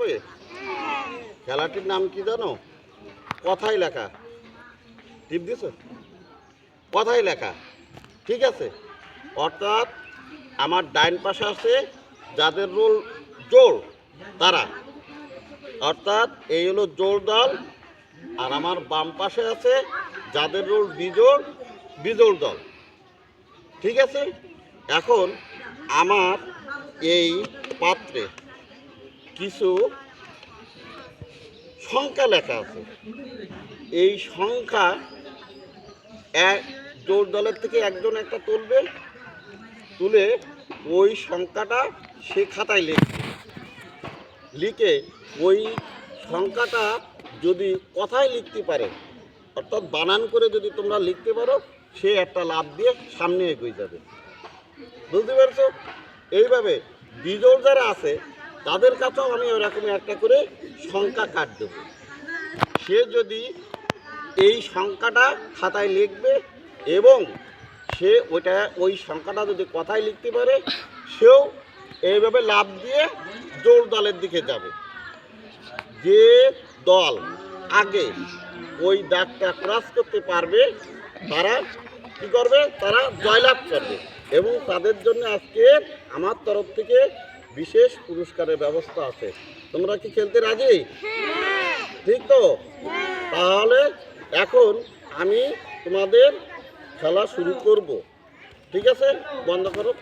পারবে? খেলাটির নাম কি জানো? কথায় লেখা। টিপ দিছ? কথায় লেখা। ঠিক আছে, অর্থাৎ আমার ডাইন পাশে আছে যাদের রোল জোড় তারা, অর্থাৎ এই হলো জোড় দল। আর আমার বাম পাশে আছে যাদের রোল বিজোড়, বিজোড় দল। ঠিক আছে, এখন আমার এই পাত্রে কিছু সংখ্যা লেখা আছে। এই সংখ্যা এক জোড় দলের থেকে একজন একটা তুলবে, তুলে ওই সংখ্যাটা সে খাতায় লিখবে। লিখে ওই সংখ্যাটা যদি কথায় লিখতে পারে, অর্থাৎ বানান করে যদি তোমরা লিখতে পারো, সে একটা লাভ দিয়ে সামনে এগিয়ে যাবে। বুঝতে পারছো? এইভাবে বিজোড় যারা আছে তাদের কাছেও আমি ওরকম একটা করে সংখ্যা কার্ড দেব। সে যদি এই সংখ্যাটা খাতায় লিখবে এবং সে ওই সংখ্যাটা যদি কথায় লিখতে পারে, সেও এইভাবে লাভ দিয়ে জোড় দলের দিকে যাবে। যে দল আগে ওই দাগটা ক্রস করতে পারবে তারা কি করবে? তারা জয়লাভ করবে। এবং তাদের জন্য আজকে আমার তরফ থেকে বিশেষ পুরস্কারের ব্যবস্থা আছে। তোমরা কি খেলতে রাজি? ঠিক তো? তাহলে এখন আমি তোমাদের খেলা শুরু করব। ঠিক আছে, বন্ধ করো।